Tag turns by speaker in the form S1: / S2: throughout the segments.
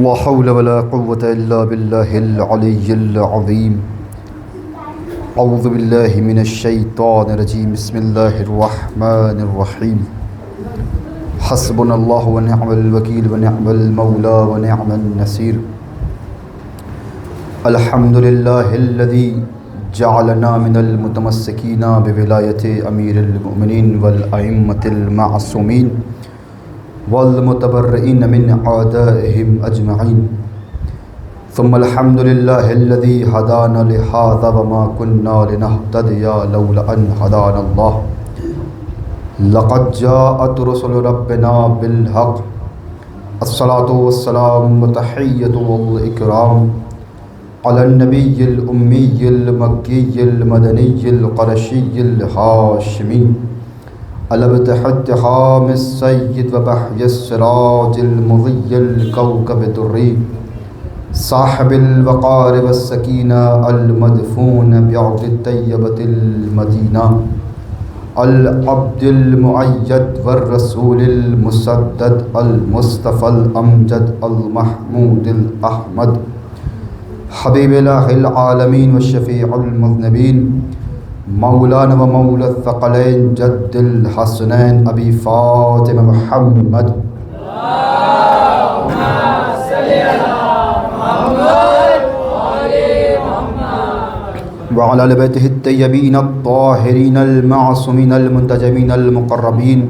S1: لا حول ولا قوة إلا بالله العلي العظيم. أعوذ بالله من الشيطان الرجيم. بسم الله الرحمن الرحيم. حسبنا الله ونعم الوكيل ونعم المولى ونعم النصير. الحمد لله الذي جعلنا من المتمسكين بولاية أمير المؤمنين والأئمة المعصومين والمتبرئين من أعدائهم أجمعين. ثم الحمد لله الذي هدانا لهذا وما كنا لنهتدي لولا أن هدانا الله. لقد جاءت رسل ربنا بالحق. الصلاة والسلام والتحية والإكرام على النبي الأمي المكي المدني القرشي الهاشمي الابتحام السيد وبحي السراج المضي الكوكب الدري صاحب الوقار والسكينة المدفون بعرض الطيبة المدينة العبد المؤيد والرسول المسدد المصطفى الأمجد المحمود الأحمد حبیب الہ العالمین والشفیع المذنبین مولانا و مولا الثقلین جد الحسنین ابی فاطمہ محمد وعلى آل بیتہ الطیبین الطاہرین المعصومین المنتجبین المقربین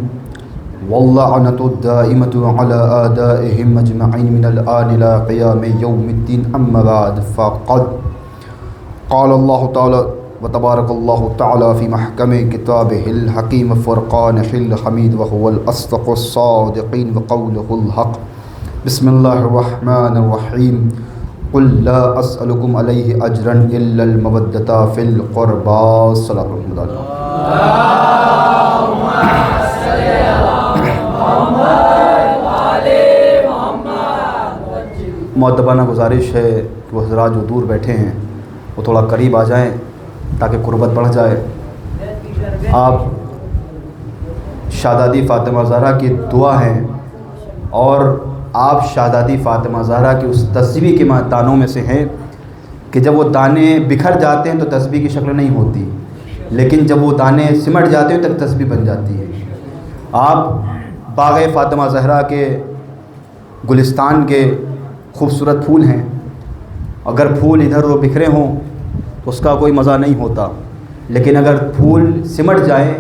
S1: واللعنة الدائمة على آدائهم أجمعين من الآن إلى قيام يوم الدين. أما بعد فقد قال الله تعالى وتبارك الله تعالى في محكم كتابه الحكيم فرقانه الحميد وهو الأصدق الصادقين وقوله الحق. بسم الله الرحمن الرحيم. قل لا أسألكم عليه أجرا إلا المودة في القربى. صلاة الله عليه. معدبانہ گزارش ہے کہ وہ حضرات جو دور بیٹھے ہیں وہ تھوڑا قریب آ جائیں تاکہ قربت بڑھ جائے. آپ شہزادی فاطمہ زہرا کی دعا ہیں اور آپ شہزادی فاطمہ زہرا کی اس تسبیح کے دانوں میں سے ہیں کہ جب وہ دانے بکھر جاتے ہیں تو تسبیح کی شکل نہیں ہوتی، لیکن جب وہ دانے سمٹ جاتے ہیں تب تسبیح بن جاتی ہے. آپ باغ فاطمہ زہرا کے گلستان کے خوبصورت پھول ہیں. اگر پھول ادھر ادھر بکھرے ہوں تو اس کا کوئی مزہ نہیں ہوتا، لیکن اگر پھول سمٹ جائیں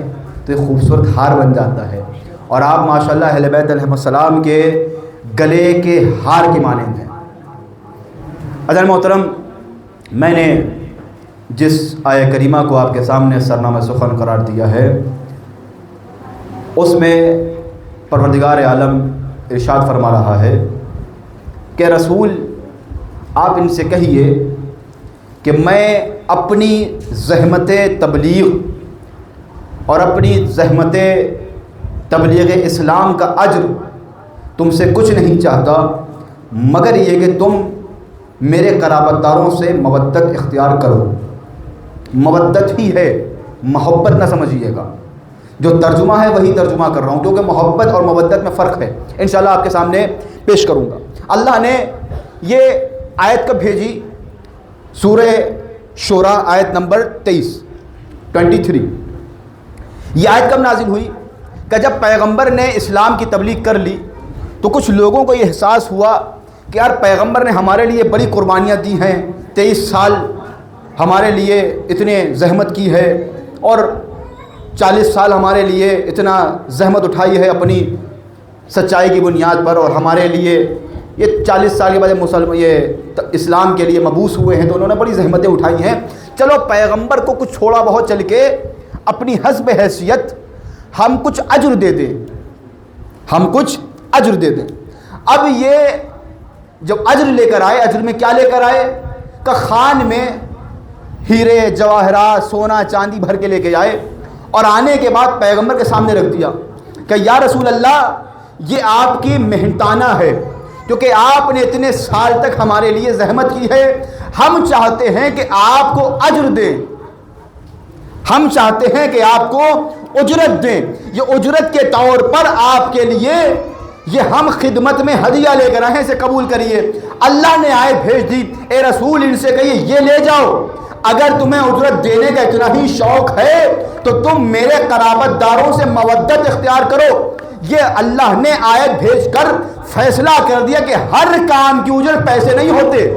S1: تو ایک خوبصورت ہار بن جاتا ہے. اور آپ ماشاءاللہ اہل بیت علیہ السلام کے گلے کے ہار کے مانند ہیں. حضرت محترم، میں نے جس آیہ کریمہ کو آپ کے سامنے سرنامہ سخن قرار دیا ہے اس میں پروردگار عالم ارشاد فرما رہا ہے کہ رسول آپ ان سے کہیے کہ میں اپنی زحمت تبلیغ اور اپنی زحمت تبلیغ اسلام کا اجر تم سے کچھ نہیں چاہتا مگر یہ کہ تم میرے قرابت داروں سے مودت اختیار کرو. مودت ہی ہے، محبت نہ سمجھیے گا. جو ترجمہ ہے وہی ترجمہ کر رہا ہوں کیونکہ محبت اور مودت میں فرق ہے. انشاءاللہ آپ کے سامنے پیش کروں گا. اللہ نے یہ آیت کب بھیجی؟ سورہ شورى آیت نمبر 23. یہ آیت کب نازل ہوئی؟ کہ جب پیغمبر نے اسلام کی تبلیغ کر لی تو کچھ لوگوں کو یہ احساس ہوا کہ یار پیغمبر نے ہمارے لیے بڑی قربانیاں دی ہیں، 23 سال ہمارے لیے اتنے زحمت کی ہے اور 40 سال ہمارے لیے اتنا زحمت اٹھائی ہے اپنی سچائی کی بنیاد پر، اور ہمارے لیے یہ 40 سال کے بعد یہ اسلام کے لیے مبعوث ہوئے ہیں تو انہوں نے بڑی زحمتیں اٹھائی ہیں. چلو پیغمبر کو کچھ تھوڑا بہت چل کے اپنی حسب حیثیت ہم کچھ اجر دے دیں. اب یہ جب اجر لے کر آئے، اجر میں کیا لے کر آئے کہ خان میں ہیرے جواہرات سونا چاندی بھر کے لے کے آئے اور آنے کے بعد پیغمبر کے سامنے رکھ دیا کہ یا رسول اللہ یہ آپ کی محنتانہ ہے کیونکہ آپ نے اتنے سال تک ہمارے لیے زحمت کی ہے. ہم چاہتے ہیں کہ آپ کو اجر دیں، ہم چاہتے ہیں کہ آپ کو اجرت دیں. یہ اجرت کے طور پر آپ کے لیے یہ ہم خدمت میں ہدیہ لے کر آئے ہیں، اسے قبول کریے۔ اللہ نے آیت بھیج دی، اے رسول ان سے کہیے یہ لے جاؤ، اگر تمہیں اجرت دینے کا اتنا ہی شوق ہے تو تم میرے قرابت داروں سے مودت اختیار کرو۔ یہ اللہ نے آیت بھیج کر فیصلہ کر دیا کہ ہر کام کی اجرت پیسے نہیں ہوتے،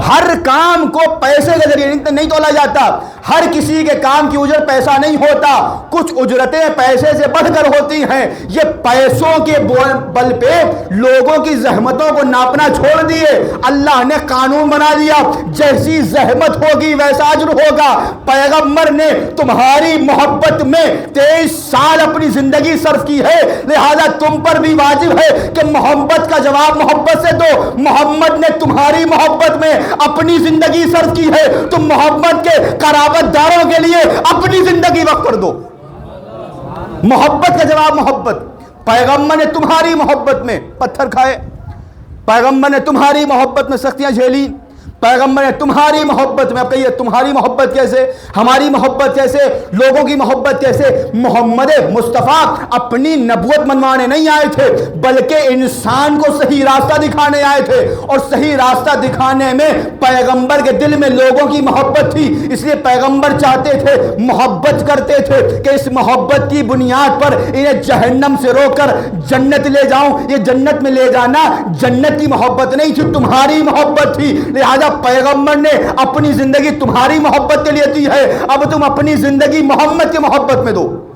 S1: ہر کام کو پیسے کے ذریعے نہیں تولا جاتا، ہر کسی کے کام کی اجرت پیسہ نہیں ہوتا، کچھ اجرتیں پیسے سے بڑھ کر ہوتی ہیں۔ یہ پیسوں کے بل پہ لوگوں کی زحمتوں کو ناپنا چھوڑ دیے، اللہ نے قانون بنا دیا جیسی زحمت ہوگی ویسا اجر ہوگا۔ پیغمبر نے تمہاری محبت میں 23 سال اپنی زندگی صرف کی ہے، لہذا تم پر بھی واجب ہے کہ محبت کا جواب محبت سے دو۔ محمد نے تمہاری محبت میں اپنی زندگی صرف کی ہے، تم محمد کے قرابت داروں کے لیے اپنی زندگی وقف کر دو۔ محبت کا جواب محبت۔ پیغمبر نے تمہاری محبت میں پتھر کھائے، پیغمبر نے تمہاری محبت میں سختیاں جھیلی، پیغمبر نے تمہاری محبت میں، اب کہیے تمہاری محبت کیسے، ہماری محبت کیسے، لوگوں کی محبت کیسے؟ محمد مصطفیٰ اپنی نبوت منوانے نہیں آئے تھے بلکہ انسان کو صحیح راستہ دکھانے آئے تھے، اور صحیح راستہ دکھانے میں پیغمبر کے دل میں لوگوں کی محبت تھی، اس لیے پیغمبر چاہتے تھے، محبت کرتے تھے کہ اس محبت کی بنیاد پر انہیں جہنم سے روک کر جنت لے جاؤں۔ یہ جنت میں لے جانا جنت کی محبت نہیں تھی، تمہاری محبت تھی، لہذا پیغمبر نے اپنی زندگی تمہاری محبت کے لیے دی ہے، اب تم اپنی زندگی محمد کی محبت میں دو۔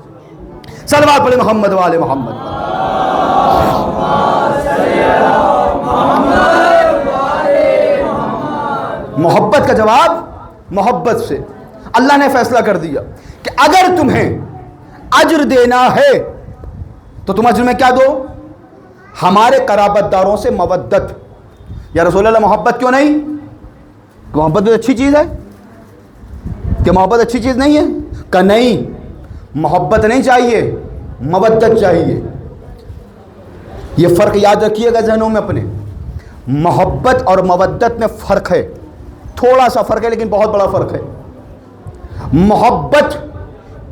S1: صلوات پڑھیں محمد والے محمد۔ محبت کا جواب محبت سے۔ اللہ نے فیصلہ کر دیا کہ اگر تمہیں اجر دینا ہے تو تم اجر میں کیا دو؟ ہمارے قرابت داروں سے مودت۔ یا رسول اللہ محبت کیوں نہیں؟ محبت بھی اچھی چیز ہے، کہ محبت اچھی چیز نہیں ہے؟ کہ نہیں، محبت نہیں چاہیے، مودت چاہیے۔ یہ فرق یاد رکھیے گا ذہنوں میں اپنے، محبت اور مودت میں فرق ہے، تھوڑا سا فرق ہے لیکن بہت بڑا فرق ہے۔ محبت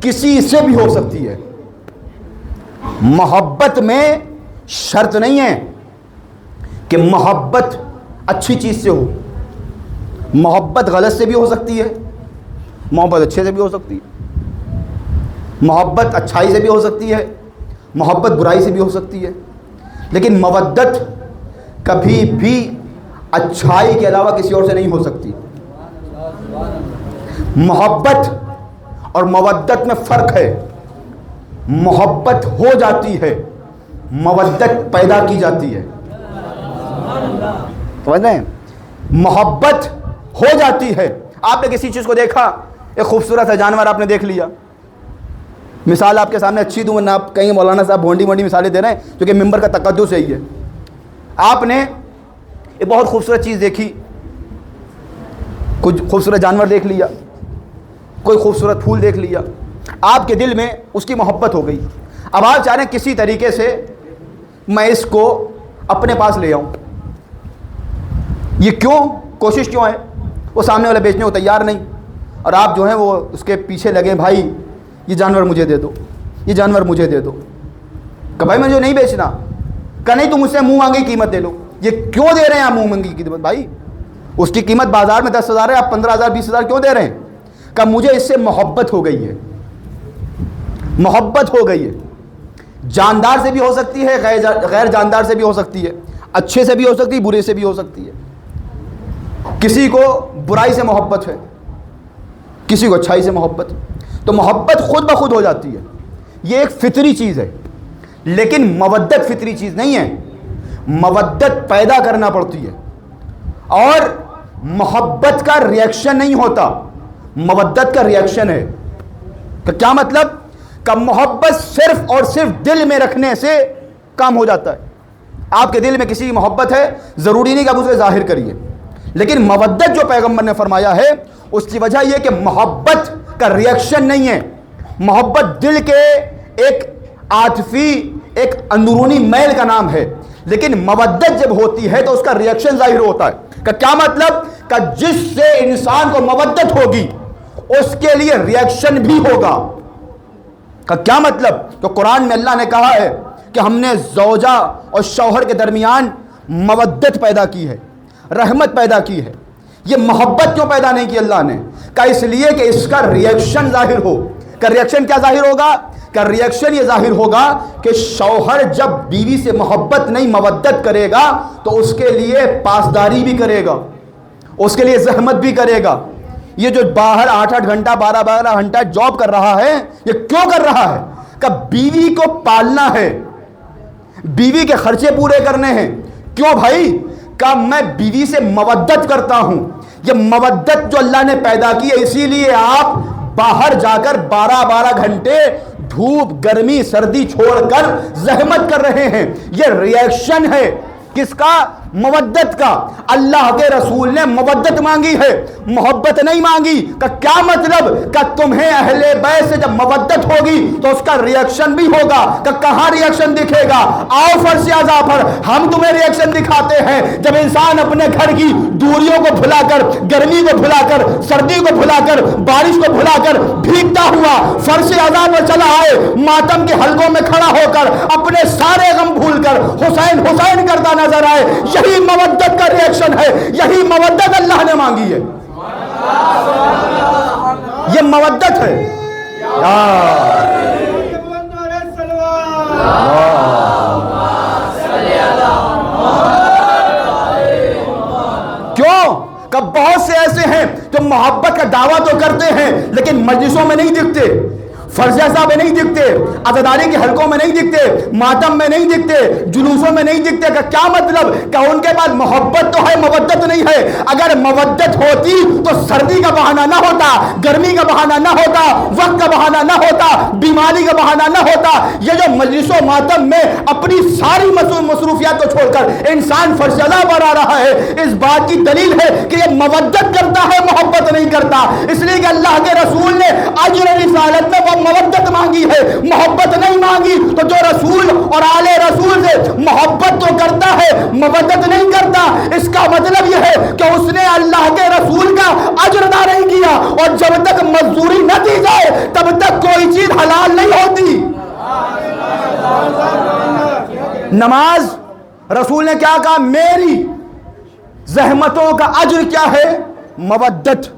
S1: کسی سے بھی ہو سکتی ہے، محبت میں شرط نہیں ہے کہ محبت اچھی چیز سے ہو، محبت غلط سے بھی ہو سکتی ہے، محبت اچھے سے بھی ہو سکتی ہے، محبت اچھائی سے بھی ہو سکتی ہے، محبت برائی سے بھی ہو سکتی ہے، لیکن مودت کبھی بھی اچھائی کے علاوہ کسی اور سے نہیں ہو سکتی۔ محبت اور مودت میں فرق ہے، محبت ہو جاتی ہے، مودت پیدا کی جاتی ہے۔ سمجھ رہے ہیں؟ محبت ہو جاتی ہے۔ آپ نے کسی چیز کو دیکھا، ایک خوبصورت سا جانور آپ نے دیکھ لیا، مثال آپ کے سامنے اچھی دوں ورنہ آپ کہیں مولانا صاحب بھونڈی مثالیں دے رہے ہیں جو کہ ممبر کا تقدس ہے۔ آپ نے ایک بہت خوبصورت چیز دیکھی، کچھ خوبصورت جانور دیکھ لیا، کوئی خوبصورت پھول دیکھ لیا، آپ کے دل میں اس کی محبت ہو گئی۔ اب آپ چاہ رہے ہیں کسی طریقے سے میں اس کو اپنے پاس لے آؤں۔ یہ کیوں؟ کوشش کیوں ہے؟ وہ سامنے والا بیچنے کو تیار نہیں، اور آپ جو ہیں وہ اس کے پیچھے لگے، بھائی یہ جانور مجھے دے دو، یہ جانور مجھے دے دو۔ کہ بھائی مجھے نہیں بیچنا، کہ نہیں تم مجھ سے منہ مانگی قیمت دے لو۔ یہ کیوں دے رہے ہیں آپ منہ مانگی قیمت؟ بھائی اس کی قیمت بازار میں 10,000 ہے، آپ 15,000 20,000 کیوں دے رہے ہیں؟ کہ مجھے اس سے محبت ہو گئی ہے، محبت ہو گئی ہے۔ جاندار سے بھی ہو سکتی ہے، غیر جاندار سے بھی ہو سکتی ہے، اچھے سے بھی ہو سکتی ہے، برے سے بھی ہو سکتی ہے۔ کسی کو برائی سے محبت ہے، کسی کو اچھائی سے محبت، تو محبت خود بخود ہو جاتی ہے، یہ ایک فطری چیز ہے۔ لیکن مودت فطری چیز نہیں ہے، مودت پیدا کرنا پڑتی ہے، اور محبت کا ریئیکشن نہیں ہوتا، مودت کا ریئیکشن ہے۔ کہ کیا مطلب؟ کہ محبت صرف اور صرف دل میں رکھنے سے کام ہو جاتا ہے۔ آپ کے دل میں کسی کی محبت ہے، ضروری نہیں کہ آپ اسے ظاہر کریے، لیکن مودت جو پیغمبر نے فرمایا ہے اس کی وجہ یہ کہ محبت کا ریئیکشن نہیں ہے، محبت دل کے ایک عاطفی، ایک اندرونی میل کا نام ہے، لیکن مودت جب ہوتی ہے تو اس کا ریئیکشن ظاہر ہوتا ہے۔ کہ کیا مطلب؟ کہ جس سے انسان کو مودت ہوگی اس کے لیے ریئیکشن بھی ہوگا۔ کہ کیا مطلب؟ تو قرآن میں اللہ نے کہا ہے کہ ہم نے زوجہ اور شوہر کے درمیان مودت پیدا کی ہے، رحمت پیدا کی ہے، یہ محبت کیوں پیدا نہیں کی اللہ نے؟ کہ اس لیے کہ اس کا ریئیکشن ظاہر ہو۔ کہ ریئیکشن کیا ظاہر ہوگا؟ کہ ریئیکشن یہ ظاہر ہوگا کہ شوہر جب بیوی سے محبت نہیں مودت کرے گا تو اس کے لیے پاسداری بھی کرے گا، اس کے لیے زحمت بھی کرے گا۔ یہ جو باہر 8-8 گھنٹہ 12-12 گھنٹہ جاب کر رہا ہے، یہ کیوں کر رہا ہے؟ کہ بیوی کو پالنا ہے، بیوی کے خرچے پورے کرنے ہیں۔ کیوں بھائی؟ کہ میں بیوی سے مودت کرتا ہوں۔ یہ مودت جو اللہ نے پیدا کی ہے، اسی لیے آپ باہر جا کر 12-12 گھنٹے دھوپ گرمی سردی چھوڑ کر زحمت کر رہے ہیں۔ یہ ریئیکشن ہے کس کا؟ مودت کا۔ اللہ کے رسول نے مودت مانگی ہے، محبت نہیں مانگی۔ کہ کیا مطلب؟ کہ تمہیں اہل بیت سے جب مودت ہوگی تو اس کا ریئیکشن بھی ہوگا۔ کہ کہاں ریئیکشن دکھے گا؟ آؤ فرش اعضاء پر ہم تمہیں ریئیکشن دکھاتے ہیں۔ جب انسان اپنے گھر کی دوریوں کو بھلا کر، گرمی کو بھلا کر، سردی کو بھلا کر، بارش کو بھلا کر بھیگتا ہوا فرش اعضاء پر چلا آئے، ماتم کے حلقوں میں کھڑا ہو کر اپنے سارے غم بھول کر حسین حسین کرتا نظر آئے، یہی مودت کا ریئیکشن ہے، یہی مودت اللہ نے مانگی ہے، یہ مودت ہے۔ کیوں؟ کہ بہت سے ایسے ہیں جو محبت کا دعویٰ تو کرتے ہیں لیکن مجلسوں میں نہیں دکھتے، فرض اعضاء میں نہیں دکھتے، عزاداری کے حلقوں میں نہیں دکھتے، ماتم میں نہیں دکھتے، جلوسوں میں نہیں دکھتے۔ کہ کیا مطلب؟ کہ ان کے پاس محبت تو ہے، مودت نہیں ہے۔ اگر مودت ہوتی تو سردی کا بہانہ نہ ہوتا، گرمی کا بہانہ نہ ہوتا، وقت کا بہانہ نہ ہوتا، بیماری کا بہانہ نہ ہوتا۔ یہ جو مجلس و ماتم میں اپنی ساری مصروفیات کو چھوڑ کر انسان فرش اعضاء پر آ رہا ہے، اس بات کی دلیل ہے کہ یہ مودت کرتا ہے، محبت نہیں کرتا۔ اس لیے کہ اللہ کے رسول نے اجر رسالت میں وہ مودت مانگی ہے، محبت نہیں مانگی۔ تو جو رسول اور آل رسول سے محبت تو کرتا ہے، مودت نہیں کرتا، اس کا مطلب یہ ہے کہ اس نے اللہ کے رسول کا اجر ادا نہیں کیا، اور جب تک مزدوری نہ دی جائے تب تک کوئی چیز حلال نہیں ہوتی۔ نماز رسول نے کیا کہا؟ میری زحمتوں کا اجر کیا ہے؟ مودت۔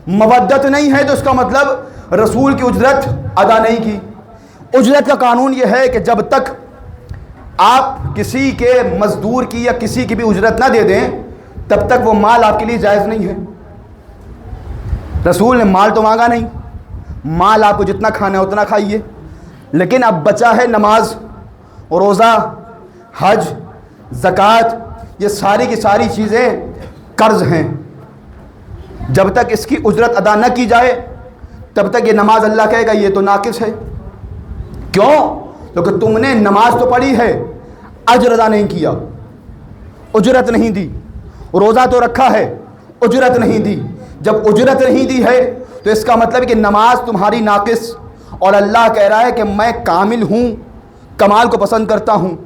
S1: مودت نہیں ہے تو اس کا مطلب رسول کی اجرت ادا نہیں کی۔ اجرت کا قانون یہ ہے کہ جب تک آپ کسی کے مزدور کی یا کسی کی بھی اجرت نہ دے دیں تب تک وہ مال آپ کے لیے جائز نہیں ہے۔ رسول نے مال تو مانگا نہیں، مال آپ کو جتنا کھانا ہے اتنا کھائیے، لیکن اب بچا ہے نماز، روزہ، حج، زکوٰۃ، یہ ساری کی ساری چیزیں قرض ہیں۔ جب تک اس کی اجرت ادا نہ کی جائے تب تک یہ نماز اللہ کہے گا یہ تو ناقص ہے۔ کیوں؟ کیونکہ تم نے نماز تو پڑھی ہے، اجر ادا نہیں کیا، اجرت نہیں دی۔ روزہ تو رکھا ہے، اجرت نہیں دی۔ جب اجرت نہیں دی ہے تو اس کا مطلب ہے کہ نماز تمہاری ناقص، اور اللہ کہہ رہا ہے کہ میں کامل ہوں، کمال کو پسند کرتا ہوں۔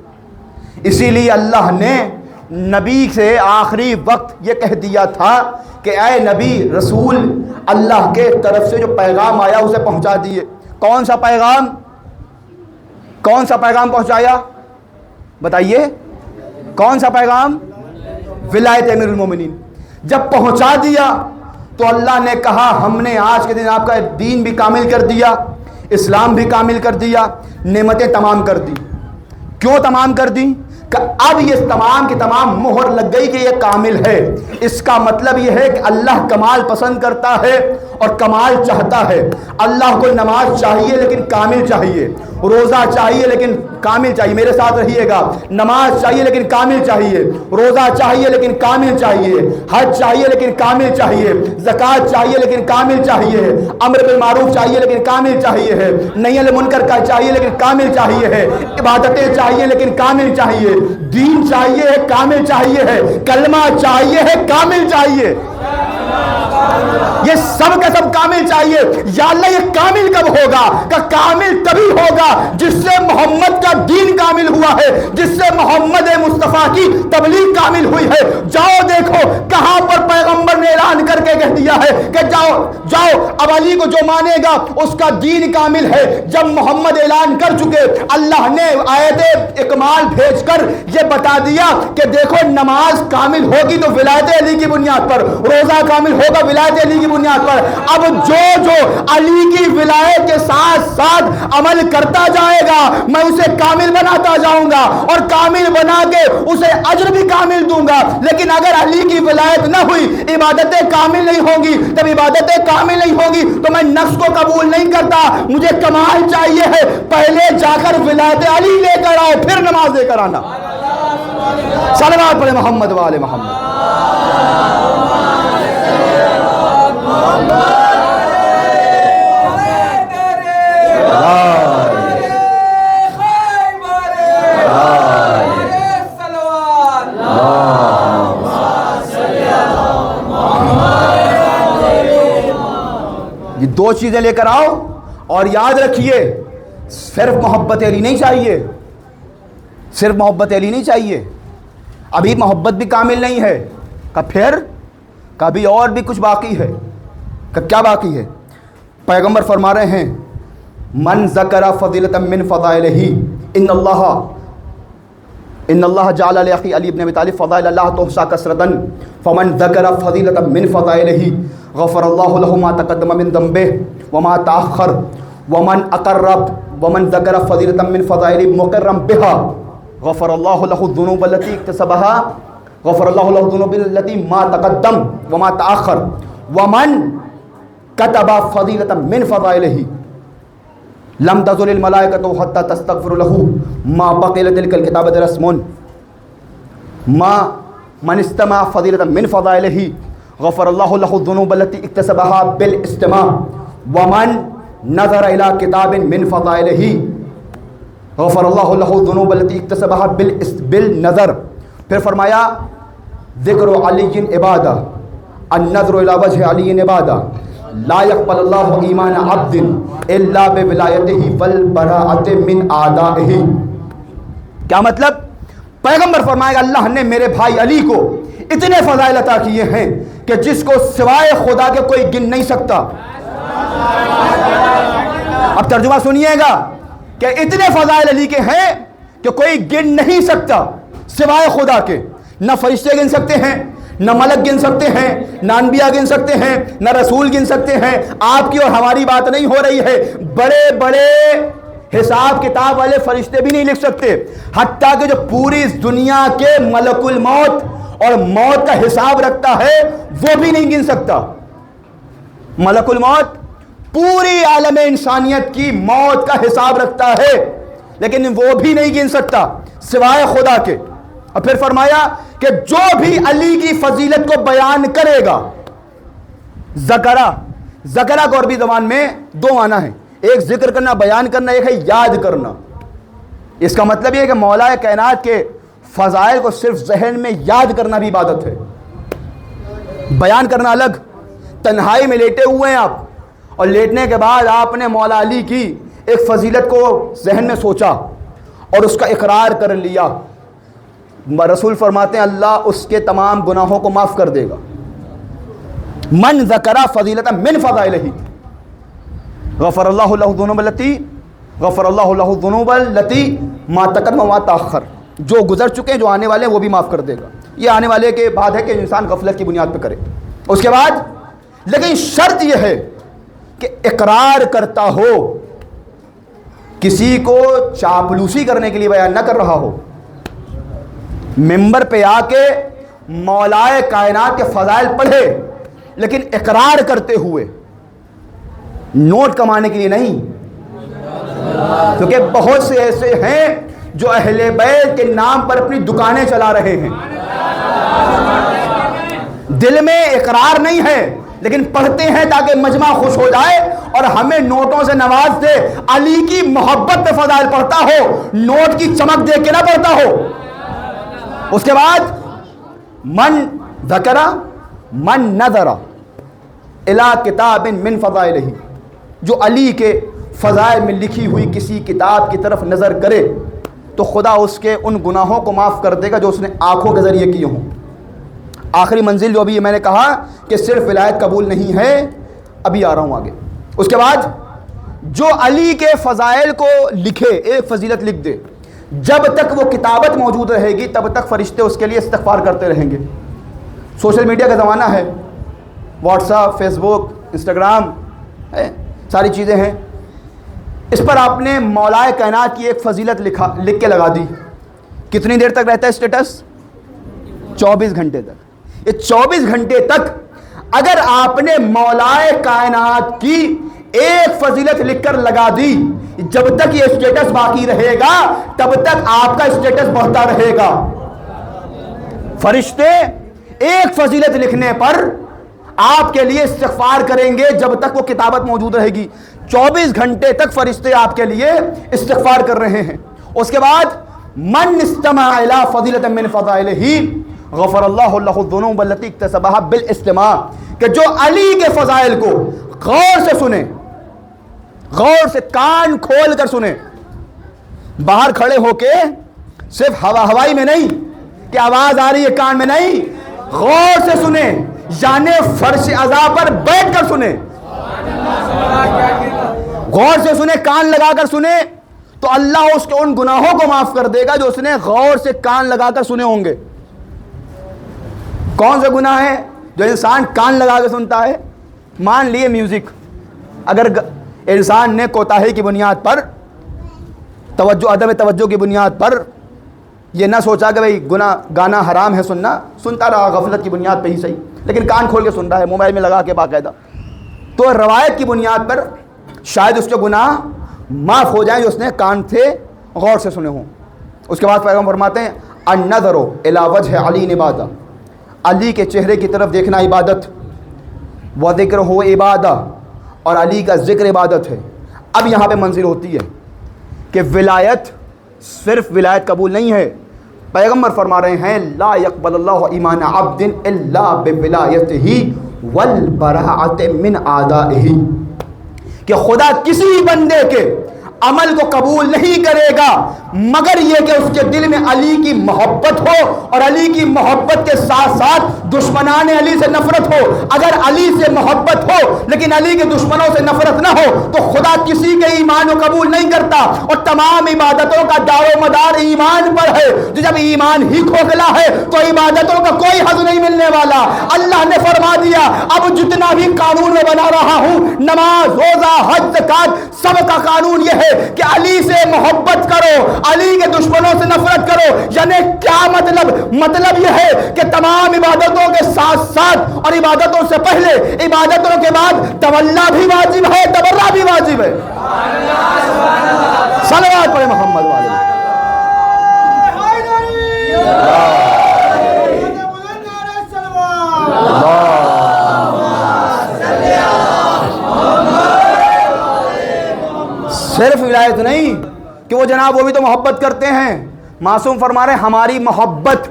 S1: اسی لیے اللہ نے نبی سے آخری وقت یہ کہہ دیا تھا کہ اے نبی رسول، اللہ کے طرف سے جو پیغام آیا اسے پہنچا دیے۔ کون سا پیغام؟ کون سا پیغام پہنچایا؟ بتائیے کون سا پیغام؟ ولایت امیر المومنین۔ جب پہنچا دیا تو اللہ نے کہا ہم نے آج کے دن آپ کا دین بھی کامل کر دیا، اسلام بھی کامل کر دیا، نعمتیں تمام کر دی۔ کیوں تمام کر دی؟ کہ اب یہ تمام کی تمام مہر لگ گئی کہ یہ کامل ہے۔ اس کا مطلب یہ ہے کہ اللہ کمال پسند کرتا ہے اور کمال چاہتا ہے۔ اللہ کو نماز چاہیے لیکن کامل چاہیے، روزہ چاہیے لیکن کامل چاہیے، میرے ساتھ رہیے گا، نماز چاہیے لیکن کامل چاہیے، روزہ چاہیے لیکن کامل چاہیے، حج چاہیے لیکن کامل چاہیے، زکوٰۃ چاہیے لیکن کامل چاہیے، امر بالمعروف چاہیے لیکن کامل چاہیے ہے، نہی عن المنکر کا چاہیے لیکن کامل چاہیے ہے، عبادتیں چاہیے لیکن کامل چاہیے، دین چاہیے ہے کامل چاہیے ہے، کلمہ چاہیے ہے کامل چاہیے۔ یہ سب کا سب کامل چاہیے. یا اللہ یہ کامل کب ہوگا؟ کہ کامل تبھی ہوگا جس سے محمد کا دین کامل ہوا ہے, جس سے محمد مصطفیٰ کی تبلیغ کامل ہوئی ہے. جاؤ دیکھو کہاں پر پیغمبر نے اعلان کر کے کہہ دیا ہے کہ جاؤ اب علی کو جو مانے گا اس کا دین کامل ہے. جب محمد اعلان کر چکے, اللہ نے آیت اکمال بھیج کر یہ بتا دیا کہ دیکھو نماز کامل ہوگی تو ولایت علی کی بنیاد پر, روزہ کامل ہوگا ولایت علی کی بنیاد پر. اب جو علی کی ولایت کے ساتھ ساتھ عمل کرتا جائے گا میں اسے کامل بناتا جاؤں گا اور کامل بنا کے اسے اجر بھی کامل دوں گا. لیکن اگر علی کی ولایت نہ ہوئی, عبادتیں کامل نہیں ہوں گی, جب عبادتیں کامل نہیں ہوگی تو میں نفس کو قبول نہیں کرتا. مجھے کمال چاہیے ہے, پہلے جا کر ولایت علی لے کر آؤ پھر نماز لے کر آنا. صلوات پڑھے محمد والے محمد. یہ دو چیزیں لے کر آؤ اور یاد رکھیے صرف محبت علی نہیں چاہیے, صرف محبت علی نہیں چاہیے. ابھی محبت بھی کامل نہیں ہے کہ پھر کبھی اور بھی کچھ باقی ہے. کہ کیا باقی ہے؟ پیغمبر فرما رہے ہیں من ذکر فضیلۃ من فضائلہ ان اللہ جعل لاخی علی ابن ابی طالب فضائل اللہ تحصى کثرۃ فمن ذکر فضیلۃ من فضائلہ غفر اللہ له ما تقدم من ذنبه وما تأخر ومن اقرب ومن ذکر فضیلۃ من فضائل مقرا بها غفر اللہ له الذنوب التي اكتسبها غفر اللہ له الذنوب التي ما تقدم وما تأخر ومن كتب فضیلۃ من فضائلہ لم تزل الملائکۃ حتى تستغفر له ما بقي تلك الكتابۃ رسم ما من استمع فضیلۃ من فضائلہ غفر اللہ له الذنوب التي اكتسبها بالاستماع ومن نظر الى کتاب من فضائلہ غفر اللہ له الذنوب التي اكتسبها بالنظر. پھر فرمایا ذکر علی عبادہ النظر الى وجه علی عبادہ لا يقبل اللہ ایمان عبد الا بولایتہ والبراءۃ من اعدائہ. کیا مطلب؟ پیغمبر فرمائے گا اللہ نے میرے بھائی علی کو اتنے فضائل عطا کیے ہیں کہ جس کو سوائے خدا کے کوئی گن نہیں سکتا. اب ترجمہ سنیے گا کہ اتنے فضائل علی کے ہیں کہ کوئی گن نہیں سکتا سوائے خدا کے. نہ فرشتے گن سکتے ہیں, نہ ملک گن سکتے ہیں, نہ انبیاء گن سکتے ہیں, نہ رسول گن سکتے ہیں. آپ کی اور ہماری بات نہیں ہو رہی ہے, بڑے بڑے حساب کتاب والے فرشتے بھی نہیں لکھ سکتے. حتیٰ کہ جو پوری دنیا کے ملک الموت اور موت کا حساب رکھتا ہے وہ بھی نہیں گن سکتا. ملک الموت پوری عالم انسانیت کی موت کا حساب رکھتا ہے لیکن وہ بھی نہیں گن سکتا سوائے خدا کے. اور پھر فرمایا کہ جو بھی علی کی فضیلت کو بیان کرے گا, ذکرہ کو عربی زبان میں دو معنی ہیں, ایک ذکر کرنا بیان کرنا, ایک ہے یاد کرنا. اس کا مطلب یہ ہے کہ مولا کائنات کے فضائل کو صرف ذہن میں یاد کرنا بھی عبادت ہے. بیان کرنا الگ. تنہائی میں لیٹے ہوئے ہیں آپ اور لیٹنے کے بعد آپ نے مولا علی کی ایک فضیلت کو ذہن میں سوچا اور اس کا اقرار کر لیا. رسول فرماتے ہیں اللہ اس کے تمام گناہوں کو معاف کر دے گا. من ذکر فضیلۃ من فضائلہ غفر اللہ له الذنوب التي ما تقدم وما تأخر. جو گزر چکے ہیں, جو آنے والے ہیں وہ بھی معاف کر دے گا. یہ آنے والے کے بعد ہے کہ انسان غفلت کی بنیاد پہ کرے. اس کے بعد لیکن شرط یہ ہے کہ اقرار کرتا ہو, کسی کو چاپلوسی کرنے کے لیے بیان نہ کر رہا ہو. ممبر پہ آ کے مولائے کائنات کے فضائل پڑھے لیکن اقرار کرتے ہوئے, نوٹ کمانے کے لیے نہیں. کیونکہ بہت سے ایسے ہیں جو اہل بیت کے نام پر اپنی دکانیں چلا رہے ہیں, دل میں اقرار نہیں ہے لیکن پڑھتے ہیں تاکہ مجمع خوش ہو جائے اور ہمیں نوٹوں سے نواز دے. علی کی محبت پہ فضائل پڑھتا ہو, نوٹ کی چمک دیکھ کے نہ پڑھتا ہو. اس کے بعد من ذکر من نظر الی کتاب من فضائلہ، جو علی کے فضائل میں لکھی ہوئی کسی کتاب کی طرف نظر کرے تو خدا اس کے ان گناہوں کو معاف کر دے گا جو اس نے آنکھوں کے ذریعے کیے ہوں۔ آخری منزل جو ابھی میں نے کہا کہ صرف ولایت قبول نہیں ہے، ابھی آ رہا ہوں آگے۔ اس کے بعد جو علی کے فضائل کو لکھے، ایک فضیلت لکھ دے، جب تک وہ کتابت موجود رہے گی تب تک فرشتے اس کے لیے استغفار کرتے رہیں گے۔ سوشل میڈیا کا زمانہ ہے، واٹس ایپ، فیس بک، انسٹاگرام، ساری چیزیں ہیں، اس پر آپ نے مولائے کائنات کی ایک فضیلت لکھ کے لگا دی۔ کتنی دیر تک رہتا ہے اسٹیٹس؟ 24 گھنٹے تک۔ یہ 24 گھنٹے تک اگر آپ نے مولائے کائنات کی ایک فضیلت لکھ کر لگا دی، جب تک یہ اسٹیٹس باقی رہے گا تب تک آپ کا اسٹیٹس بڑھتا رہے گا۔ فرشتے ایک فضیلت لکھنے پر آپ کے لیے استغفار کریں گے جب تک وہ کتابت موجود رہے گی۔ 24 گھنٹے تک فرشتے آپ کے لیے استغفار کر رہے ہیں۔ اس کے بعد من استمع الی فضیلۃ من فضائلہ غفر اللہ لہ الذنوب التي اکتسبها بالاستماع، کہ جو علی کے فضائل کو غور سے سنے، غور سے کان کھول کر سنے، باہر کھڑے ہو کے صرف ہوائی میں نہیں کہ آواز آ رہی ہے کان میں نہیں، غور سے سنے، یعنی فرش عزا پر بیٹھ کر سنے، غور سے سنے، کان لگا کر سنے، تو اللہ اس کے ان گناہوں کو معاف کر دے گا جو اس نے غور سے کان لگا کر سنے ہوں گے۔ کون سے گناہ ہیں جو انسان کان لگا کے سنتا ہے؟ مان لیے میوزک، اگر انسان نے کوتاہی کی بنیاد پر، توجہ، عدم توجہ کی بنیاد پر یہ نہ سوچا کہ بھئی گانا حرام ہے سنتا رہا غفلت کی بنیاد پہ ہی صحیح، لیکن کان کھول کے سن رہا ہے موبائل میں لگا کے باقاعدہ، تو روایت کی بنیاد پر شاید اس کے گناہ معاف ہو جائیں جو اس نے کان سے غور سے سنے ہوں۔ اس کے بعد پیغمبر فرماتے ہیں النظر الی وجہ علی عبادہ، علی کے چہرے کی طرف دیکھنا عبادت، وذکر ہو عبادہ، اور علی کا ذکر عبادت ہے۔ اب یہاں پہ منزل ہوتی ہے کہ ولایت صرف ولایت قبول نہیں ہے، پیغمبر فرما رہے ہیں لا یقبل اللہ ایمان عبد الا بولایتہ والبراءۃ من اعدائہ، کہ خدا کسی بندے کے عمل کو قبول نہیں کرے گا مگر یہ کہ اس کے دل میں علی کی محبت ہو، اور علی کی محبت کے ساتھ ساتھ دشمنان علی سے نفرت ہو۔ اگر علی سے محبت ہو لیکن علی کے دشمنوں سے نفرت نہ ہو تو خدا کسی کے ایمان کو قبول نہیں کرتا، اور تمام عبادتوں کا دار و مدار ایمان پر ہے، جو جب ایمان ہی کھوکھلا ہے تو عبادتوں کا کوئی حظ نہیں ملنے والا۔ اللہ نے فرما دیا اب جتنا بھی قانون میں بنا رہا ہوں، نماز، روزہ، حج، زکات، سب کا قانون یہ ہے کہ علی سے محبت کرو، علی کے دشمنوں سے نفرت کرو۔ یعنی کیا مطلب یہ ہے کہ تمام عبادتوں کے ساتھ ساتھ اور عبادتوں سے پہلے، عبادتوں کے بعد تولا بھی واجب ہے، تبرہ بھی واجب ہے۔ صلوات پڑھیں محمد والے۔ صرف ولایت نہیں کہ وہ جناب وہ بھی تو محبت کرتے ہیں، معصوم فرما رہے ہیں ہماری محبت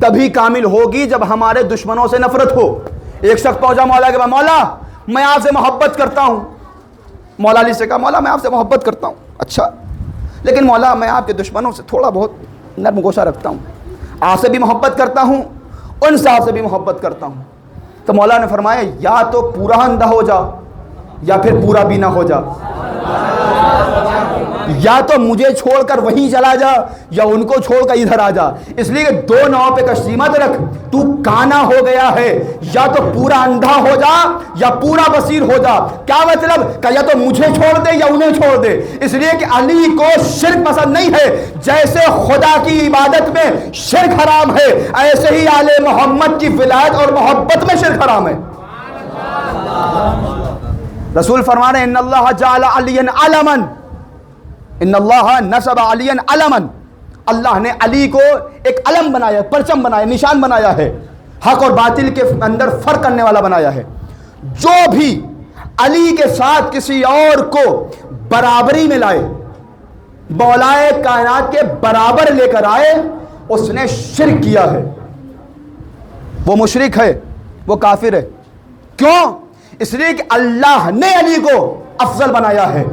S1: تبھی کامل ہوگی جب ہمارے دشمنوں سے نفرت ہو۔ ایک شخص پہنچا مولا کے پاس، مولا میں آپ سے محبت کرتا ہوں۔ مولا علی سے کہا مولا میں آپ سے محبت کرتا ہوں، اچھا لیکن مولا میں آپ کے دشمنوں سے تھوڑا بہت نرم گوشہ رکھتا ہوں، آپ سے بھی محبت کرتا ہوں، ان سے آپ سے بھی محبت کرتا ہوں۔ تو مولا نے فرمایا یا تو پورا اندھا ہو جا یا پھر پورا بھی نہ ہو جا، یا تو مجھے چھوڑ کر وہیں چلا جا یا ان کو چھوڑ کر ادھر آ جا۔ اس لیے کہ دو ناؤ پہ کشتی مت رکھ، تو کانا ہو گیا ہے، یا تو پورا اندھا ہو جا یا پورا بصیر ہو جا۔ کیا مطلب کہ یا تو مجھے چھوڑ دے یا انہیں چھوڑ دے۔ اس لیے کہ علی کو شرک پسند نہیں ہے، جیسے خدا کی عبادت میں شرک حرام ہے ایسے ہی آل محمد کی ولایت اور محبت میں شرک حرام ہے۔ رسول فرما رہے ہیں ان اللہ جعل علی علما، ان اللہ نصب علی علما، اللہ نے علی کو ایک علم بنایا، پرچم بنایا، نشان بنایا ہے، حق اور باطل کے اندر فرق کرنے والا بنایا ہے۔ جو بھی علی کے ساتھ کسی اور کو برابری میں لائے، مولائے کائنات کے برابر لے کر آئے، اس نے شرک کیا ہے، وہ مشرک ہے، وہ کافر ہے۔ کیوں؟ اس لیے کہ اللہ نے علی کو افضل بنایا ہے۔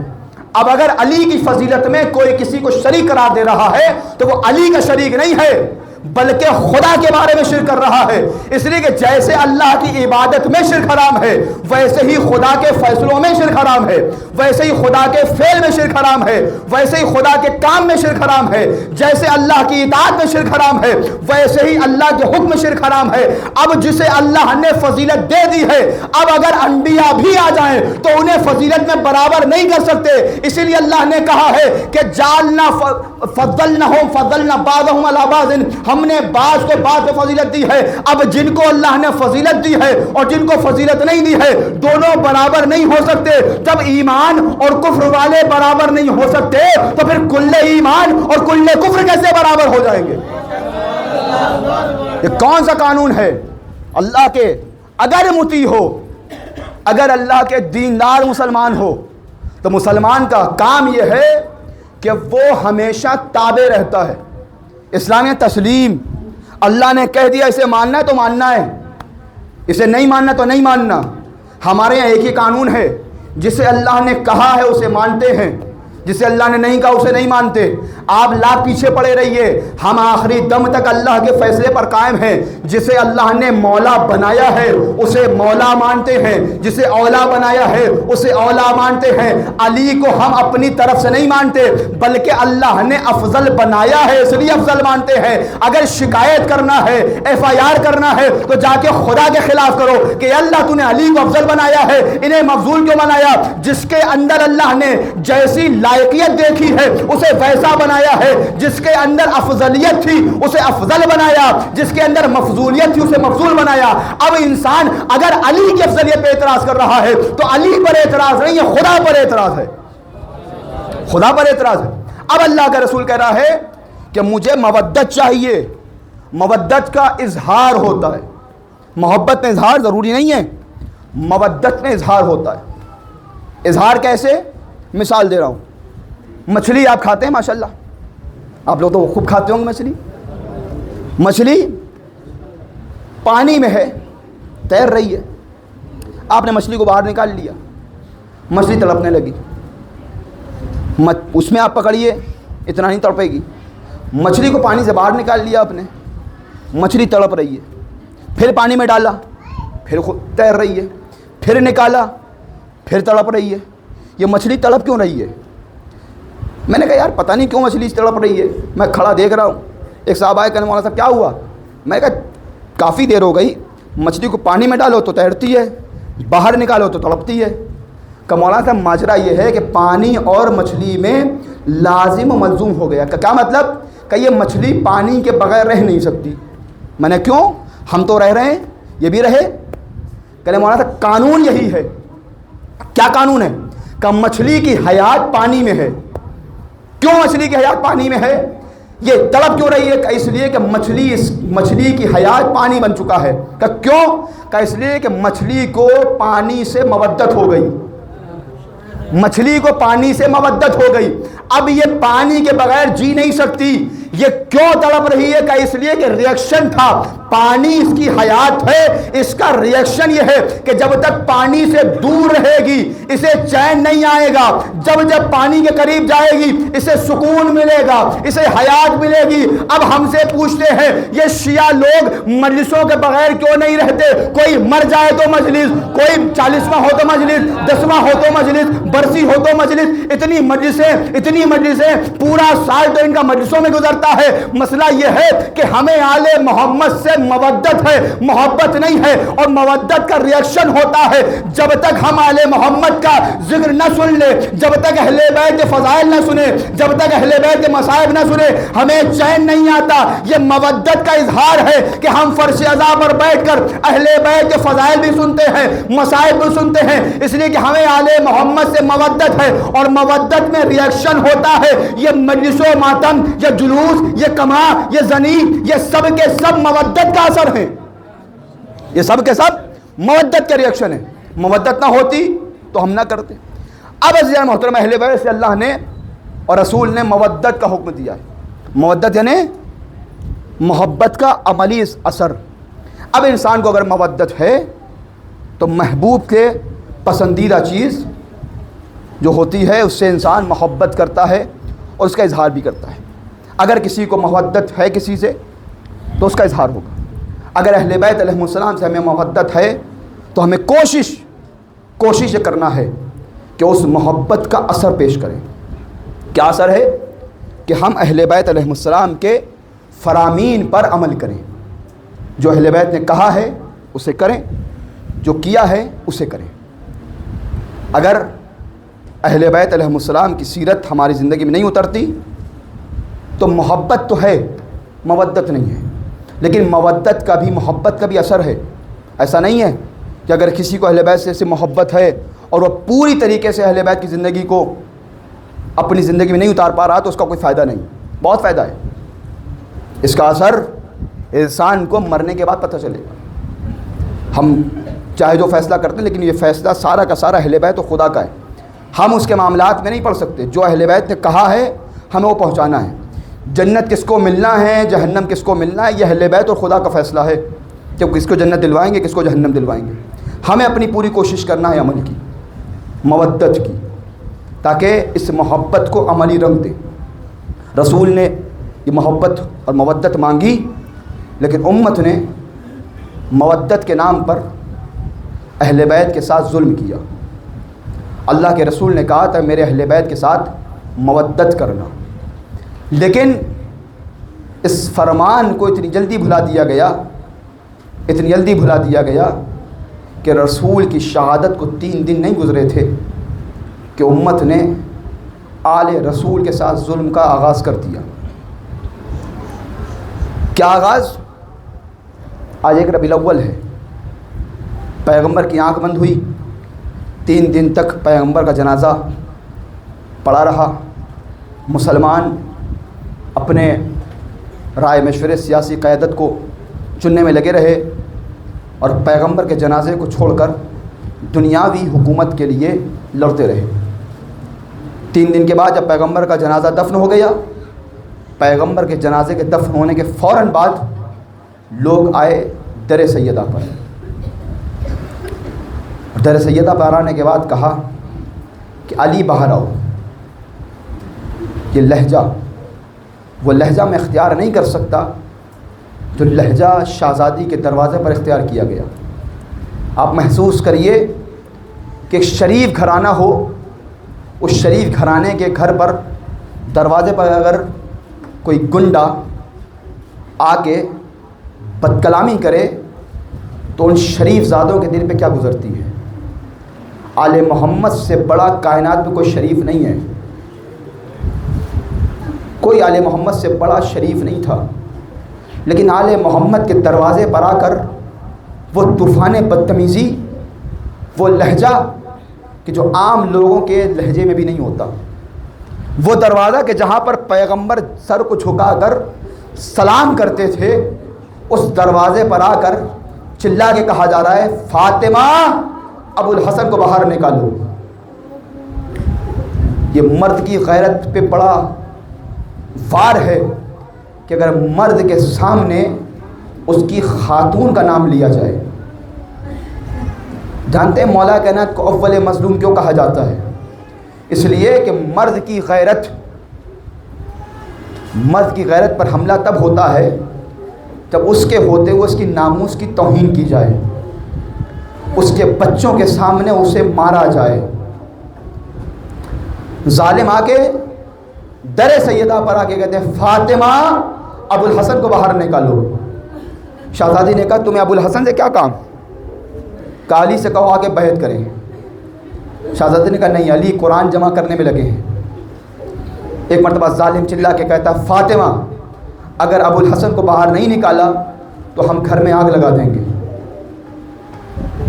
S1: اب اگر علی کی فضیلت میں کوئی کسی کو شریک قرار دے رہا ہے تو وہ علی کا شریک نہیں ہے بلکہ خدا کے بارے میں شرک کر رہا ہے۔ اس لیے کہ جیسے اللہ کی عبادت میں شرک حرام ہے ویسے ہی خدا کے فیصلوں میں شرک حرام ہے، ویسے ہی خدا کے فعل میں شرک حرام ہے، ویسے ہی خدا کے کام میں شرک حرام ہے۔ جیسے اللہ کی اطاعت میں شرک حرام ہے ویسے ہی اللہ کے حکم میں شرک حرام ہے۔ اب جسے اللہ نے فضیلت دے دی ہے، اب اگر انبیاء بھی آ جائیں تو انہیں فضیلت میں برابر نہیں کر سکتے۔ اسی لیے اللہ نے کہا ہے کہ جعلنا فضلناہم فضلنا بعضهم علی بعض، ہم نے بعض کو بعض پہ فضیلت دی ہے۔ اب جن کو اللہ نے فضیلت دی ہے اور جن کو فضیلت نہیں دی ہے دونوں برابر نہیں ہو سکتے۔ جب ایمان اور کفر والے برابر نہیں ہو سکتے تو پھر کل ایمان اور کل کفر کیسے برابر ہو جائیں گے؟ یہ کون سا قانون ہے اللہ کے؟ اگر مطیع ہو، اگر اللہ کے دیندار مسلمان ہو تو مسلمان کا کام یہ ہے کہ وہ ہمیشہ تابع رہتا ہے۔ اسلامی تسلیم، اللہ نے کہہ دیا اسے ماننا ہے تو ماننا ہے، اسے نہیں ماننا تو نہیں ماننا۔ ہمارے یہاں ایک ہی قانون ہے، جسے اللہ نے کہا ہے اسے مانتے ہیں، جسے اللہ نے نہیں کہا اسے نہیں مانتے۔ آپ لاکھ پیچھے پڑے رہیے، ہم آخری دم تک اللہ کے فیصلے پر قائم ہیں۔ جسے اللہ نے مولا بنایا ہے اسے مولا مانتے ہیں، جسے اولا بنایا ہے اسے اولا مانتے ہیں۔ علی کو ہم اپنی طرف سے نہیں مانتے بلکہ اللہ نے افضل بنایا ہے اس لیے افضل مانتے ہیں۔ اگر شکایت کرنا ہے، FIR کرنا ہے تو جا کے خدا کے خلاف کرو کہ اللہ تو نے علی کو افضل بنایا ہے، انہیں مفضول کیوں بنایا؟ جس کے اندر اللہ نے جیسی لائقیت دیکھی ہے اسے ویسا بنایا ہے، جس کے اندر افضلیت تھی اسے افضل بنایا، جس کے اندر مفضولیت تھی اسے مفضول بنایا۔ اب انسان اگر علی کی افضلیت پہ اعتراض کر رہا ہے تو علی پر اعتراض نہیں ہے، خدا پر اعتراض ہے، خدا پر اعتراض ہے۔ اب اللہ کا رسول کہہ رہا ہے کہ مجھے مودت چاہیے، مودت کا اظہار ہوتا ہے، محبت میں اظہار ضروری نہیں ہے، مودت میں اظہار ہوتا ہے۔ اظہار کیسے؟ مثال دے رہا ہوں، مچھلی آپ کھاتے ہیں ماشاءاللہ، آپ لوگ تو خوب کھاتے ہوں گے مچھلی۔ مچھلی پانی میں ہے، تیر رہی ہے، آپ نے مچھلی کو باہر نکال لیا، مچھلی تڑپنے لگی، اس میں آپ پکڑیے اتنا نہیں تڑپے گی۔ مچھلی کو پانی سے باہر نکال لیا آپ نے، مچھلی تڑپ رہی ہے، پھر پانی میں ڈالا، پھر خود تیر رہی ہے، پھر نکالا، پھر تڑپ رہی ہے۔ یہ مچھلی تڑپ کیوں رہی ہے؟ میں نے کہا یار پتہ نہیں کیوں مچھلی تڑپ رہی ہے، میں کھڑا دیکھ رہا ہوں۔ ایک صاحب آئے کہنے مولانا صاحب کیا ہوا؟ میں نے کہا کافی دیر ہو گئی، مچھلی کو پانی میں ڈالو تو تیرتی ہے، باہر نکالو تو تڑپتی ہے۔ کہ مولانا صاحب ماجرا یہ ہے کہ پانی اور مچھلی میں لازم و ملزوم ہو گیا۔ کیا مطلب؟ کہ یہ مچھلی پانی کے بغیر رہ نہیں سکتی۔ میں نے کیوں؟ ہم تو رہ رہے ہیں، یہ بھی رہے۔ کہنے مولانا صاحب قانون یہی ہے۔ کیا قانون ہے؟ کہ مچھلی کی حیات پانی میں ہے۔ کیوں مچھلی کی حیات پانی میں ہے؟ یہ تڑپ کیوں رہی ہے؟ کہ اس لیے کہ مچھلی کی حیات پانی بن چکا ہے۔ کہ کیوں؟ کہ اس لیے کہ مچھلی کو پانی سے مودت ہو گئی، مچھلی کو پانی سے مودت ہو گئی، اب یہ پانی کے بغیر جی نہیں سکتی۔ یہ کیوں تڑپ رہی ہے؟ کہ اس لیے کہ ریئیکشن تھا، پانی اس کی حیات ہے، اس کا ریئیکشن یہ ہے کہ جب تک پانی سے دور رہے گی اسے چین نہیں آئے گا، جب پانی کے قریب جائے گی اسے سکون ملے گا، اسے حیات ملے گی۔ اب ہم سے پوچھتے ہیں یہ شیعہ لوگ مجلسوں کے بغیر کیوں نہیں رہتے؟ کوئی مر جائے تو مجلس، کوئی 40واں ہو تو مجلس، 10واں ہو تو مجلس، برسی ہو تو مجلس، اتنی مجلسیں پورا سال تو ان کا مجلسوں میں گزرتا ہے۔ مسئلہ یہ ہے کہ ہمیں آل محمد سے مودت ہے، محبت نہیں ہے، اور مودت کا ریئیکشن ہوتا ہے جب تک ہم آل محمد کا ذکر نہ سن لے، جب تک اہل بیت کے فضائل نہ سنے، جب تک اہل بیت کے مصائب نہ سنے ہمیں چین نہیں آتا۔ یہ مودت کا اظہار ہے کہ ہم فرش عزا پر بیٹھ کر اہل بیت کے فضائل بھی سنتے ہیں، مصائب بھی سنتے ہیں، اس لیے کہ ہمیں آل محمد سے مودت ہے، اور مودت میں ریئیکشن ہوتا ہے۔ یہ مجلس و ماتم، یہ جلوس، یہ کما، یہ زنی، یہ سب کے سب مودت کا اثر ہے، یہ سب کے سب مودت کا ریئیکشن ہے۔ مودت نہ ہوتی تو ہم نہ کرتے۔ اب عزیزان محترم، اہل بیت سے اللہ نے اور رسول نے مودت کا حکم دیا ہے۔ مودت یعنی محبت کا عملی اثر۔ اب انسان کو اگر مودت ہے تو محبوب کے پسندیدہ چیز جو ہوتی ہے اس سے انسان محبت کرتا ہے اور اس کا اظہار بھی کرتا ہے۔ اگر کسی کو محبت ہے کسی سے تو اس کا اظہار ہوگا۔ اگر اہل بیت علیہ السلام سے ہمیں محبت ہے تو ہمیں کوشش یہ کرنا ہے کہ اس محبت کا اثر پیش کریں۔ کیا اثر ہے؟ کہ ہم اہل بیت علیہ السلام کے فرامین پر عمل کریں۔ جو اہل بیت نے کہا ہے اسے کریں، جو کیا ہے اسے کریں۔ اگر اہل بیت علیہ السلام کی سیرت ہماری زندگی میں نہیں اترتی تو محبت تو ہے، مودت نہیں ہے۔ لیکن مودت کا بھی، محبت کا بھی اثر ہے۔ ایسا نہیں ہے کہ اگر کسی کو اہل بیت سے محبت ہے اور وہ پوری طریقے سے اہل بیت کی زندگی کو اپنی زندگی میں نہیں اتار پا رہا تو اس کا کوئی فائدہ نہیں۔ بہت فائدہ ہے۔ اس کا اثر انسان کو مرنے کے بعد پتہ چلے گا۔ ہم چاہے جو فیصلہ کرتے ہیں لیکن یہ فیصلہ سارا کا سارا اہل بیت و خدا کا ہے۔ ہم اس کے معاملات میں نہیں پڑھ سکتے۔ جو اہل بیت نے کہا ہے ہمیں وہ پہنچانا ہے۔ جنت کس کو ملنا ہے، جہنم کس کو ملنا ہے، یہ اہل بیت اور خدا کا فیصلہ ہے کہ کس کو جنت دلوائیں گے، کس کو جہنم دلوائیں گے۔ ہمیں اپنی پوری کوشش کرنا ہے عمل کی، مودت کی، تاکہ اس محبت کو عملی رنگ دے۔ رسول نے یہ محبت اور مودت مانگی، لیکن امت نے مودت کے نام پر اہل بیت کے ساتھ ظلم کیا۔ اللہ کے رسول نے کہا تھا میرے اہل بیت کے ساتھ مودت کرنا، لیکن اس فرمان کو اتنی جلدی بھلا دیا گیا کہ رسول کی شہادت کو 3 دن نہیں گزرے تھے کہ امت نے آل رسول کے ساتھ ظلم کا آغاز کر دیا۔ کیا آغاز؟ آج ایک ربیع الاول ہے، پیغمبر کی آنکھ بند ہوئی، 3 دن تک پیغمبر کا جنازہ پڑا رہا۔ مسلمان اپنے رائے مشورے سیاسی قیادت کو چننے میں لگے رہے اور پیغمبر کے جنازے کو چھوڑ کر دنیاوی حکومت کے لیے لڑتے رہے۔ 3 دن کے بعد جب پیغمبر کا جنازہ دفن ہو گیا، پیغمبر کے جنازے کے دفن ہونے کے فوراً بعد لوگ آئے در سیدہ پر۔ در سیدہ پر آنے کے بعد کہا کہ علی باہر آؤ۔ یہ لہجہ، وہ لہجہ میں اختیار نہیں کر سکتا جو لہجہ شہزادی کے دروازے پر اختیار کیا گیا۔ آپ محسوس کریے کہ ایک شریف گھرانہ ہو، اس شریف گھرانے کے گھر پر دروازے پر اگر کوئی گنڈا آ کے بد کلامی کرے تو ان شریف زادوں کے دل پہ کیا گزرتی ہے۔ آل محمد سے بڑا کائنات میں کوئی شریف نہیں ہے، کوئی آل محمد سے بڑا شریف نہیں تھا، لیکن آل محمد کے دروازے پر آ کر وہ طوفان بدتمیزی، وہ لہجہ کہ جو عام لوگوں کے لہجے میں بھی نہیں ہوتا، وہ دروازہ کہ جہاں پر پیغمبر سر کو جھکا کر سلام کرتے تھے، اس دروازے پر آ کر چلا کے کہا جا رہا ہے فاطمہ ابو الحسن کو باہر نکالو۔ یہ مرد کی غیرت پہ بڑا وار ہے کہ اگر مرد کے سامنے اس کی خاتون کا نام لیا جائے۔ جانتے ہیں مولا کائنات کو اول مظلوم کیوں کہا جاتا ہے؟ اس لیے کہ مرد کی غیرت پر حملہ تب ہوتا ہے جب اس کے ہوتے ہوئے اس کی ناموس کی توہین کی جائے، اس کے بچوں کے سامنے اسے مارا جائے۔ ظالم آ کے در سیدہ پر آ کے کہتے ہیں فاطمہ ابو الحسن کو باہر نکالو۔ شہزادی نے کہا تمہیں ابو الحسن سے کیا کام؟ کہ علی سے کہو آ کے بیعت کریں۔ شہزادی نے کہا نہیں، علی قرآن جمع کرنے میں لگے ہیں۔ ایک مرتبہ ظالم چلا کے کہتا فاطمہ اگر ابو الحسن کو باہر نہیں نکالا تو ہم گھر میں آگ لگا دیں گے۔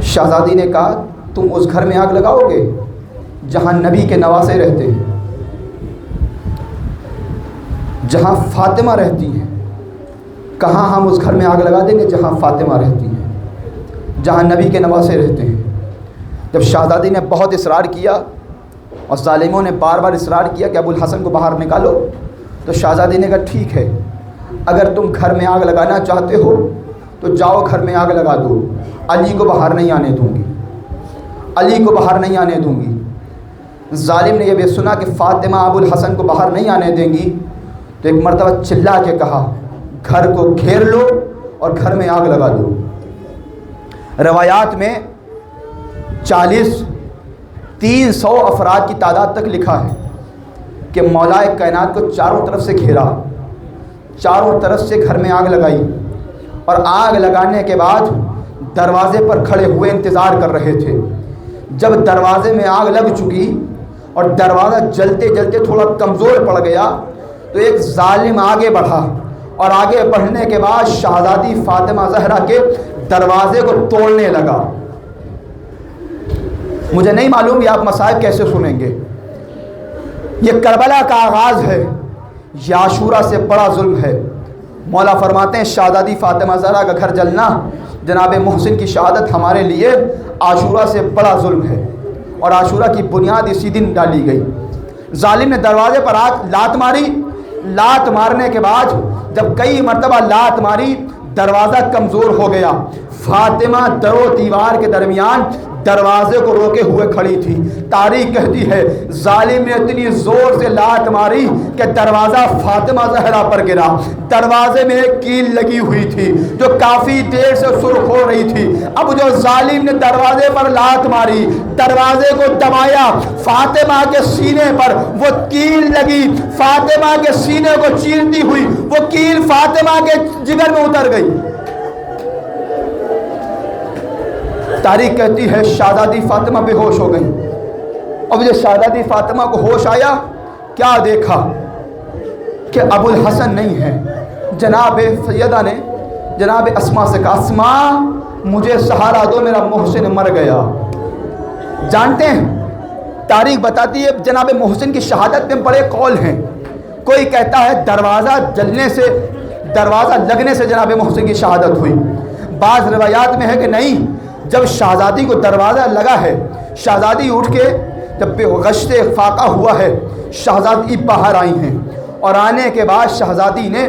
S1: شہزادی نے کہا تم اس گھر میں آگ لگاؤ گے جہاں نبی کے نواسے رہتے ہیں، جہاں فاطمہ رہتی ہیں۔ کہاں ہم اس گھر میں آگ لگا دیں گے جہاں فاطمہ رہتی ہیں، جہاں نبی کے نواسے رہتے ہیں۔ جب شہزادی نے بہت اصرار کیا اور ظالموں نے بار بار اصرار کیا کہ ابو الحسن کو باہر نکالو، تو شہزادی نے کہا ٹھیک ہے، اگر تم گھر میں آگ لگانا چاہتے ہو تو جاؤ گھر میں آگ لگا دو، علی کو باہر نہیں آنے دوں گی۔ علی کو باہر نہیں آنے دوں گی۔ ظالم نے یہ بھی سنا کہ فاطمہ ابو الحسن کو باہر نہیں آنے دیں گی، تو ایک مرتبہ چلا کے کہا گھر کو گھیر لو اور گھر میں آگ لگا دو۔ روایات میں 300 افراد کی تعداد تک لکھا ہے کہ مولا کائنات کو چاروں طرف سے گھیرا، چاروں طرف سے گھر میں آگ لگائی، اور آگ لگانے کے بعد دروازے پر کھڑے ہوئے انتظار کر رہے تھے۔ جب دروازے میں آگ لگ چکی اور دروازہ جلتے جلتے تھوڑا کمزور پڑ گیا تو ایک ظالم آگے بڑھا، اور آگے بڑھنے کے بعد شہزادی فاطمہ زہرا کے دروازے کو توڑنے لگا۔ مجھے نہیں معلوم یہ آپ مصائب کیسے سنیں گے۔ یہ کربلا کا آغاز ہے، یہ عاشورہ سے بڑا ظلم ہے۔ مولا فرماتے ہیں شہزادی فاطمہ زہرا کا گھر جلنا، جناب محسن کی شہادت ہمارے لیے عاشورہ سے بڑا ظلم ہے، اور عاشورہ کی بنیاد اسی دن ڈالی گئی۔ ظالم نے دروازے پر لات ماری، لات مارنے کے بعد جب کئی مرتبہ لات ماری دروازہ کمزور ہو گیا۔ فاطمہ در و دیوار کے درمیان دروازے کو روکے ہوئے کھڑی تھی۔ تاریخ کہتی ہے ظالم نے اتنی زور سے لات ماری کہ دروازہ فاطمہ زہرا پر گرا۔ دروازے میں ایک کیل لگی ہوئی تھی جو کافی دیر سے سرخ ہو رہی تھی۔ اب جو ظالم نے دروازے پر لات ماری، دروازے کو دبایا، فاطمہ کے سینے پر وہ کیل لگی، فاطمہ کے سینے کو چیرتی ہوئی وہ کیل فاطمہ کے جگر میں اتر گئی۔ تاریخ کہتی ہے شہزادی فاطمہ بے ہوش ہو گئی۔ اب جب شہزادی فاطمہ کو ہوش آیا، کیا دیکھا کہ ابو الحسن نہیں ہے۔ جناب سیدہ نے جناب اسما سے کہا اسما مجھے سہارا دو، میرا محسن مر گیا۔ جانتے ہیں تاریخ بتاتی ہے جناب محسن کی شہادت میں بڑے قول ہیں۔ کوئی کہتا ہے دروازہ جلنے سے، دروازہ لگنے سے جناب محسن کی شہادت ہوئی۔ بعض روایات میں ہے کہ نہیں، جب شہزادی کو دروازہ لگا ہے، شہزادی اٹھ کے جب غشت فاقہ ہوا ہے، شہزادی باہر آئی ہیں، اور آنے کے بعد شہزادی نے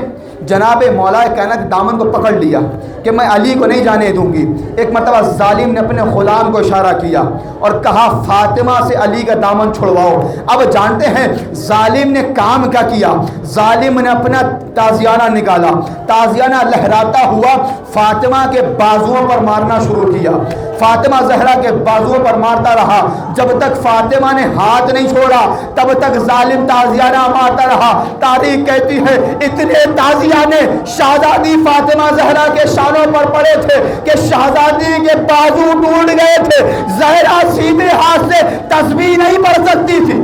S1: جناب مولا کائنات دامن کو پکڑ لیا کہ میں علی کو نہیں جانے دوں گی۔ ایک مرتبہ ظالم نے اپنے غلام کو اشارہ کیا اور کہا فاطمہ سے علی کا دامن چھڑواؤ۔ اب جانتے ہیں ظالم نے کام کیا کیا؟ ظالم نے اپنا تازیانہ نکالا، تازیانہ لہراتا ہوا فاطمہ کے بازوؤں پر مارنا شروع کیا۔ فاطمہ زہرا کے بازوؤں پر مارتا رہا، جب تک فاطمہ نے ہاتھ نہیں چھوڑا تب تک ظالم تازیانہ مارتا رہا۔ تاریخ کہتی ہے اتنے تازیانے شہزادی فاطمہ زہرا کے شانوں پر پڑے تھے کہ شہزادی کے بازو ٹوٹ گئے تھے۔ زہرا سیدھے ہاتھ سے تسبیح نہیں پڑھ سکتی تھی۔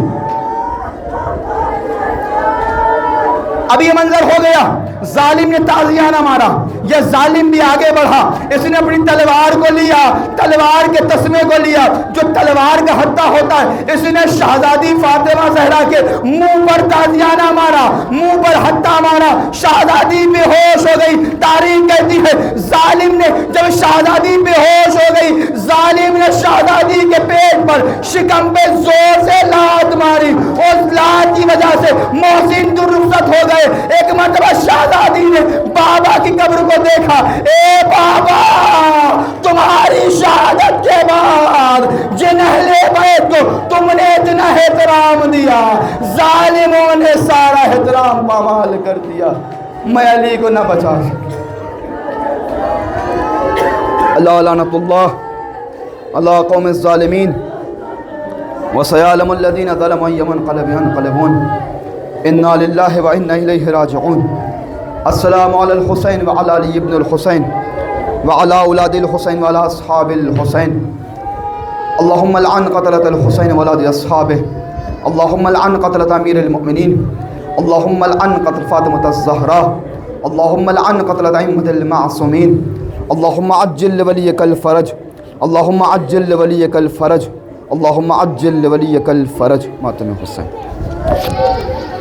S1: اب یہ منظر ہو گیا، ظالم نے تازیانہ مارا، یہ ظالم بھی آگے بڑھا، اس نے اپنی تلوار کو لیا، تلوار کے تسمے کو لیا جو تلوار کا ہتھا ہوتا ہے، اس نے شہزادی فاطمہ زہرا کے منہ پر تازیانہ مارا، منہ پر ہتھا مارا، شہزادی بے ہوش ہو گئی۔ تاریخ کہتی ہے ظالم نے جب شہزادی بے ہوش ہو گئی، ظالم نے شہزادی کے پیٹ پر شکم پہ زور سے لات ماری، اس لات کی وجہ سے محسن رخصت ہو گئے۔ ایک مرتبہ شہزادی نے بابا کی قبر کو دیکھا، اے بابا تمہاری شہادت کے بعد جن اہل بیت کو تم نے اتنا احترام دیا، ظالموں نے سارا احترام پامال کر دیا، میں علی کو نہ بچا سکا۔ اللہ لعنت اللہ اللہ قوم الظالمین وسيعلم الذين ظلموا أي منقلب ينقلبون إنا لله وإنا إليه راجعون۔ السلام على الحسين وعلى علي بن الحسين وعلى أولاد الحسين وعلى أصحاب الحسين، اللهم لعن قتلة الحسين وولاد أصحابه، اللهم لعن قتلة أمير المؤمنين، اللهم لعن قتل فاطمة الزهراء، اللهم لعن قتلة أئمة المعصومين، اللهم عجل لوليك الفرج، اللهم عجل لوليك الفرج، اللهم عجل لوليك الفرج۔ ماتم حسین۔